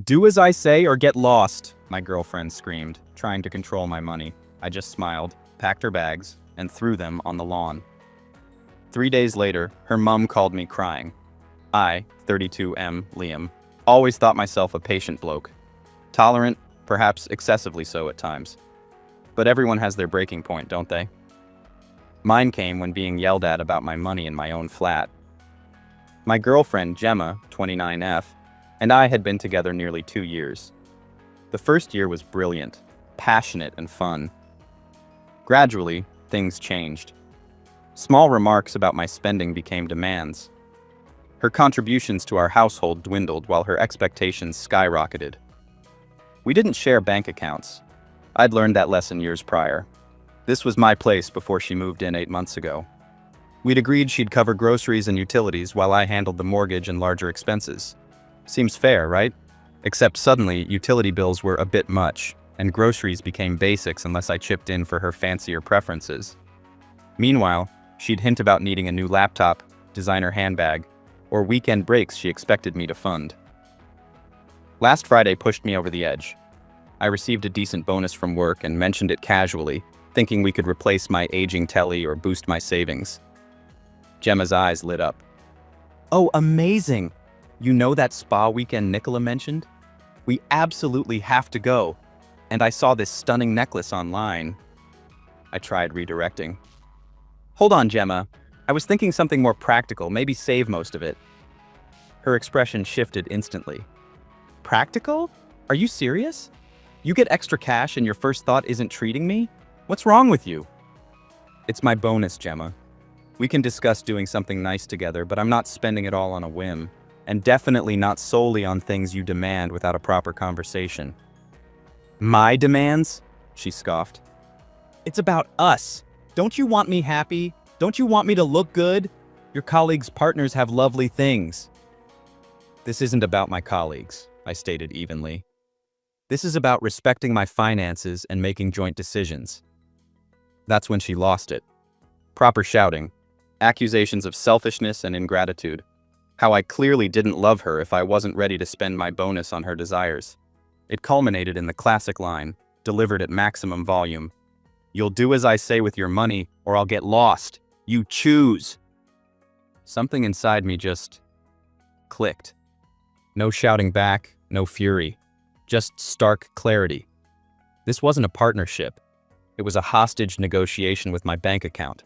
Do as I say or get lost, my girlfriend screamed, trying to control my money. I just smiled, packed her bags, and threw them on the lawn. 3 days later, her mum called me crying. I, 32M Liam, always thought myself a patient bloke. Tolerant, perhaps excessively so at times. But everyone has their breaking point, don't they? Mine came when being yelled at about my money in my own flat. My girlfriend, Gemma, 29F, and I had been together nearly 2 years. The first year was brilliant, passionate, and fun. Gradually, things changed. Small remarks about my spending became demands. Her contributions to our household dwindled while her expectations skyrocketed. We didn't share bank accounts. I'd learned that lesson years prior. This was my place before she moved in 8 months ago. We'd agreed she'd cover groceries and utilities while I handled the mortgage and larger expenses. Seems fair, right? Except suddenly, utility bills were a bit much, and groceries became basics unless I chipped in for her fancier preferences. Meanwhile, she'd hint about needing a new laptop, designer handbag, or weekend breaks she expected me to fund. Last Friday pushed me over the edge. I received a decent bonus from work and mentioned it casually, thinking we could replace my aging telly or boost my savings. Gemma's eyes lit up. Oh, amazing! You know that spa weekend Nicola mentioned? We absolutely have to go. And I saw this stunning necklace online. I tried redirecting. Hold on, Gemma. I was thinking something more practical, maybe save most of it. Her expression shifted instantly. Practical? Are you serious? You get extra cash and your first thought isn't treating me? What's wrong with you? It's my bonus, Gemma. We can discuss doing something nice together, but I'm not spending it all on a whim. And definitely not solely on things you demand without a proper conversation. My demands? She scoffed. It's about us. Don't you want me happy? Don't you want me to look good? Your colleagues' partners have lovely things. This isn't about my colleagues, I stated evenly. This is about respecting my finances and making joint decisions. That's when she lost it. Proper shouting, accusations of selfishness and ingratitude. How I clearly didn't love her if I wasn't ready to spend my bonus on her desires. It culminated in the classic line, delivered at maximum volume. You'll do as I say with your money, or I'll get lost. You choose. Something inside me just clicked. No shouting back, no fury, just stark clarity. This wasn't a partnership. It was a hostage negotiation with my bank account.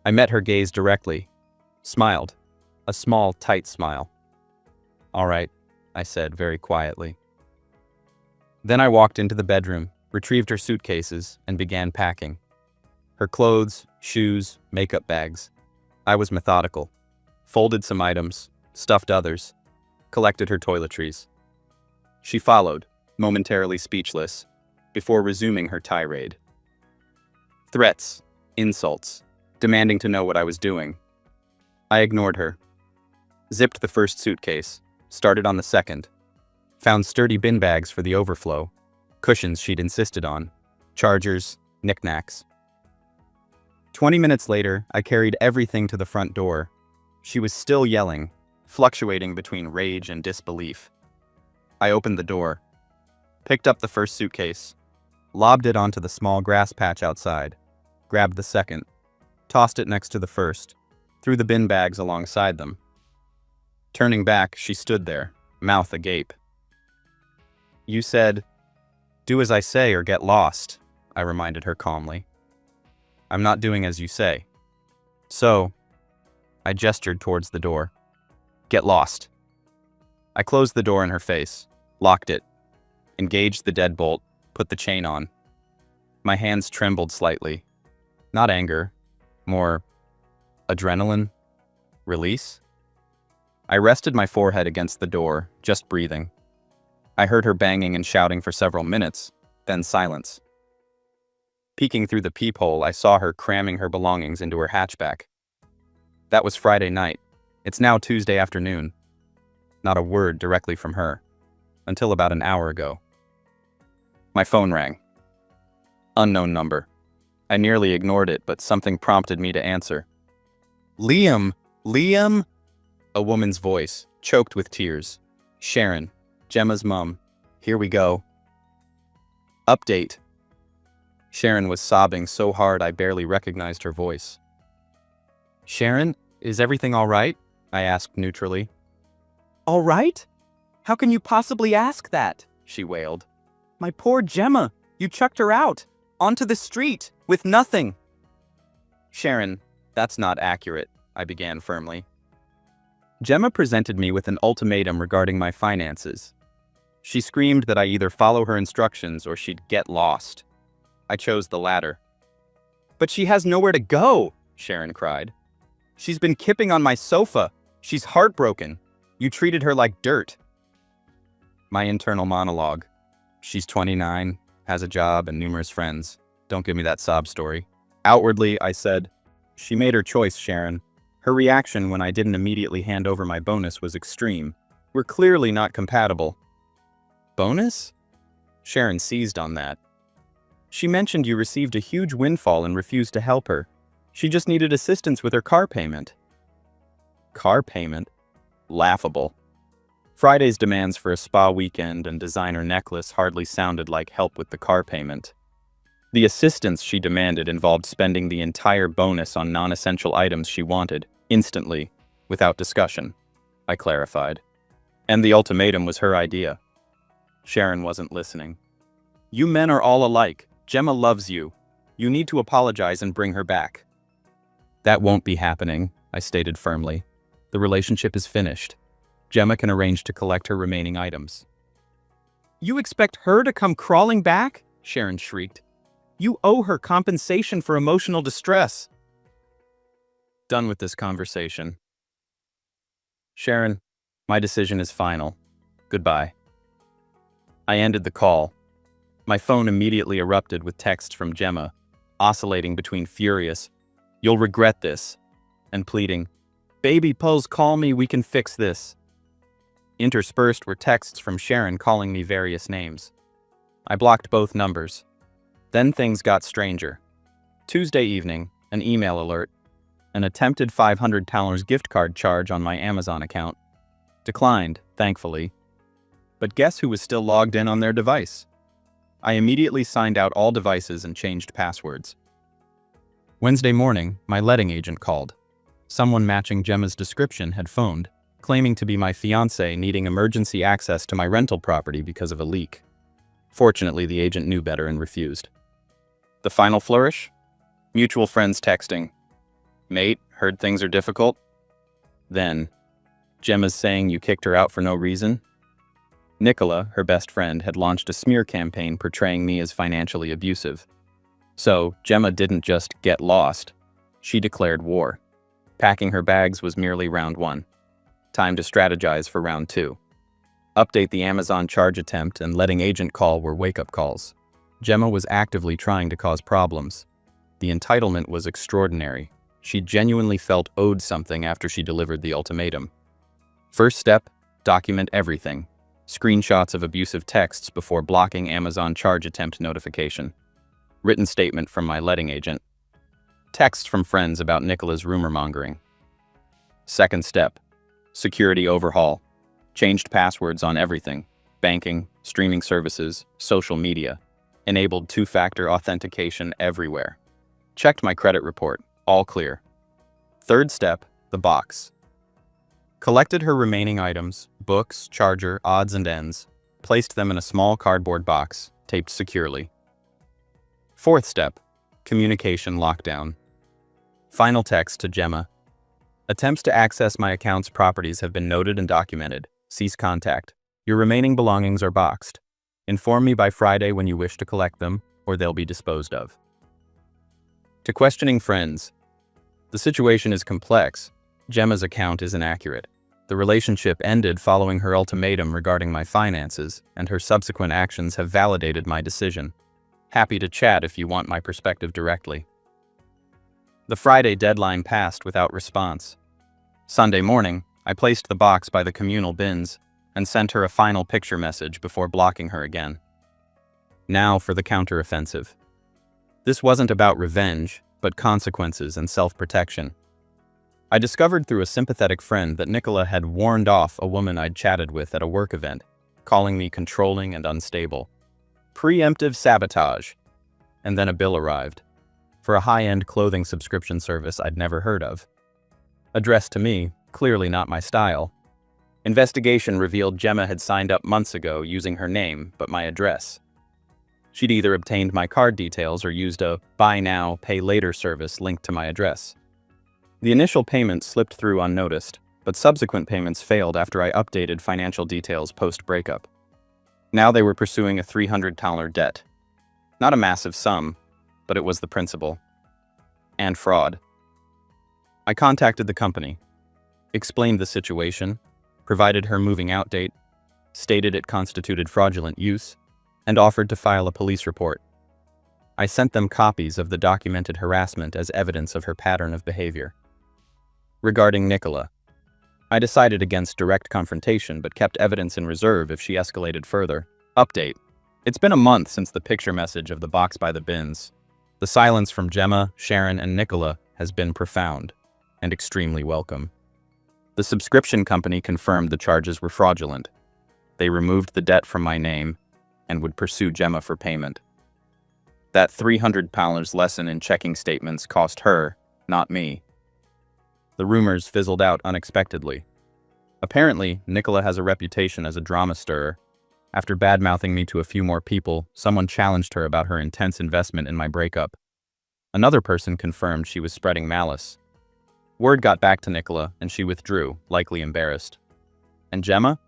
I met her gaze directly, smiled. A small, tight smile. All right, I said very quietly. Then I walked into the bedroom, retrieved her suitcases, and began packing. Her clothes, shoes, makeup bags. I was methodical. Folded some items, stuffed others, collected her toiletries. She followed, momentarily speechless, before resuming her tirade. Threats, insults, demanding to know what I was doing. I ignored her. Zipped the first suitcase, started on the second. Found sturdy bin bags for the overflow, cushions she'd insisted on, chargers, knickknacks. 20 minutes later, I carried everything to the front door. She was still yelling, fluctuating between rage and disbelief. I opened the door, picked up the first suitcase, lobbed it onto the small grass patch outside, grabbed the second, tossed it next to the first, threw the bin bags alongside them. Turning back, she stood there, mouth agape. You said, do as I say or get lost, I reminded her calmly. I'm not doing as you say. So, I gestured towards the door. Get lost. I closed the door in her face, locked it, engaged the deadbolt, put the chain on. My hands trembled slightly. Not anger, more adrenaline, release. I rested my forehead against the door, just breathing. I heard her banging and shouting for several minutes, then silence. Peeking through the peephole, I saw her cramming her belongings into her hatchback. That was Friday night. It's now Tuesday afternoon. Not a word directly from her, until about an hour ago. My phone rang. Unknown number. I nearly ignored it, but something prompted me to answer. Liam! Liam! A woman's voice, choked with tears. Sharon, Gemma's mum. Here we go. Update. Sharon was sobbing so hard I barely recognized her voice. Sharon, is everything all right? I asked neutrally. All right? How can you possibly ask that? She wailed. My poor Gemma, you chucked her out, onto the street, with nothing. Sharon, that's not accurate, I began firmly. Gemma presented me with an ultimatum regarding my finances. She screamed that I either follow her instructions or she'd get lost. I chose the latter. But she has nowhere to go, Sharon cried. She's been kipping on my sofa. She's heartbroken. You treated her like dirt. My internal monologue. She's 29, has a job and numerous friends. Don't give me that sob story. Outwardly, I said, she made her choice, Sharon. Her reaction when I didn't immediately hand over my bonus was extreme. We're clearly not compatible. Bonus? Sharon seized on that. She mentioned you received a huge windfall and refused to help her. She just needed assistance with her car payment. Car payment? Laughable. Friday's demands for a spa weekend and designer necklace hardly sounded like help with the car payment. The assistance she demanded involved spending the entire bonus on non-essential items she wanted, instantly, without discussion, I clarified. And the ultimatum was her idea. Sharon wasn't listening. You men are all alike. Gemma loves you. You need to apologize and bring her back. That won't be happening, I stated firmly. The relationship is finished. Gemma can arrange to collect her remaining items. You expect her to come crawling back? Sharon shrieked. You owe her compensation for emotional distress. Done with this conversation. Sharon, my decision is final. Goodbye. I ended the call. My phone immediately erupted with texts from Gemma, oscillating between furious, "You'll regret this," and pleading, "Baby Pulse, call me, we can fix this." Interspersed were texts from Sharon calling me various names. I blocked both numbers. Then things got stranger. Tuesday evening, an email alert. An attempted $500 gift card charge on my Amazon account. Declined, thankfully. But guess who was still logged in on their device? I immediately signed out all devices and changed passwords. Wednesday morning, my letting agent called. Someone matching Gemma's description had phoned, claiming to be my fiancé needing emergency access to my rental property because of a leak. Fortunately, the agent knew better and refused. The final flourish? Mutual friends texting. Mate, heard things are difficult? Then, Gemma's saying you kicked her out for no reason? Nicola, her best friend, had launched a smear campaign portraying me as financially abusive. So, Gemma didn't just get lost. She declared war. Packing her bags was merely round one. Time to strategize for round two. Update the Amazon charge attempt and letting agent call were wake-up calls. Gemma was actively trying to cause problems. The entitlement was extraordinary. She genuinely felt owed something after she delivered the ultimatum. First step, document everything. Screenshots of abusive texts before blocking Amazon charge attempt notification. Written statement from my letting agent. Texts from friends about Nicola's rumor mongering. Second step, security overhaul. Changed passwords on everything. Banking, streaming services, social media. Enabled two-factor authentication everywhere. Checked my credit report. All clear. Third step, the box. Collected her remaining items, books, charger, odds and ends, placed them in a small cardboard box, taped securely. Fourth step, communication lockdown. Final text to Gemma. Attempts to access my account's properties have been noted and documented. Cease contact. Your remaining belongings are boxed. Inform me by Friday when you wish to collect them, or they'll be disposed of. To questioning friends. The situation is complex. Gemma's account is inaccurate. The relationship ended following her ultimatum regarding my finances, and her subsequent actions have validated my decision. Happy to chat if you want my perspective directly. The Friday deadline passed without response. Sunday morning, I placed the box by the communal bins and sent her a final picture message before blocking her again. Now for the counteroffensive. This wasn't about revenge, but consequences and self-protection. I discovered through a sympathetic friend that Nicola had warned off a woman I'd chatted with at a work event, calling me controlling and unstable. Preemptive sabotage. And then a bill arrived for a high-end clothing subscription service I'd never heard of. Addressed to me, clearly not my style. Investigation revealed Gemma had signed up months ago using her name, but my address. She'd either obtained my card details or used a buy now, pay later service linked to my address. The initial payment slipped through unnoticed, but subsequent payments failed after I updated financial details post-breakup. Now they were pursuing a $300 debt. Not a massive sum, but it was the principal. And fraud. I contacted the company, explained the situation, provided her moving out date, stated it constituted fraudulent use, and offered to file a police report. I sent them copies of the documented harassment as evidence of her pattern of behavior. Regarding Nicola, I decided against direct confrontation but kept evidence in reserve if she escalated further. Update. It's been a month since the picture message of the box by the bins. The silence from Gemma, Sharon, and Nicola has been profound and extremely welcome. The subscription company confirmed the charges were fraudulent. They removed the debt from my name and would pursue Gemma for payment. That £300 lesson in checking statements cost her, not me. The rumors fizzled out unexpectedly. Apparently, Nicola has a reputation as a drama stirrer. After bad-mouthing me to a few more people, someone challenged her about her intense investment in my breakup. Another person confirmed she was spreading malice. Word got back to Nicola, and she withdrew, likely embarrassed. And Gemma?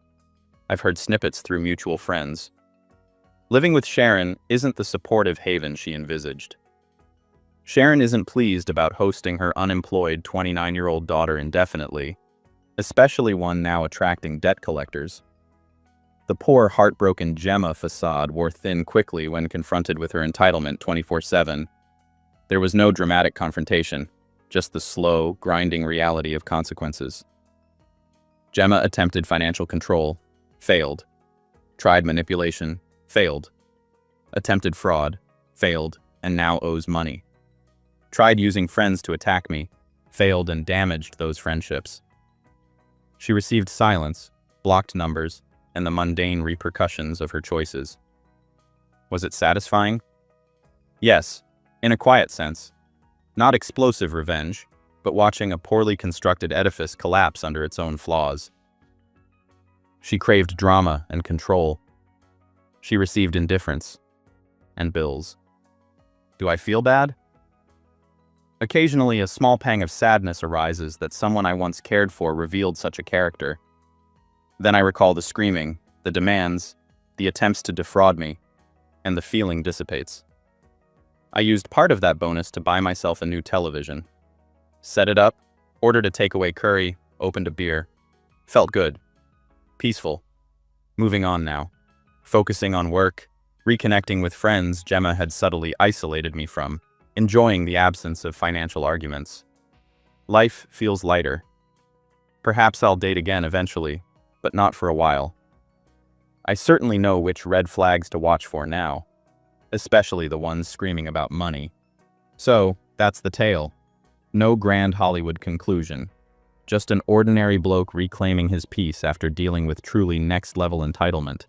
I've heard snippets through mutual friends. Living with Sharon isn't the supportive haven she envisaged. Sharon isn't pleased about hosting her unemployed 29-year-old daughter indefinitely, especially one now attracting debt collectors. The poor, heartbroken Gemma facade wore thin quickly when confronted with her entitlement 24/7. There was no dramatic confrontation, just the slow, grinding reality of consequences. Gemma attempted financial control, failed. Tried manipulation, failed. Attempted fraud, failed, and now owes money. Tried using friends to attack me, failed and damaged those friendships. She received silence, blocked numbers, and the mundane repercussions of her choices. Was it satisfying? Yes, in a quiet sense. Not explosive revenge, but watching a poorly constructed edifice collapse under its own flaws. She craved drama and control. She received indifference and bills. Do I feel bad? Occasionally, a small pang of sadness arises that someone I once cared for revealed such a character. Then I recall the screaming, the demands, the attempts to defraud me, and the feeling dissipates. I used part of that bonus to buy myself a new television. Set it up, ordered a takeaway curry, opened a beer. Felt good. Peaceful. Moving on now. Focusing on work, reconnecting with friends Gemma had subtly isolated me from, enjoying the absence of financial arguments. Life feels lighter. Perhaps I'll date again eventually, but not for a while. I certainly know which red flags to watch for now, especially the ones screaming about money. So, that's the tale. No grand Hollywood conclusion. Just an ordinary bloke reclaiming his peace after dealing with truly next-level entitlement.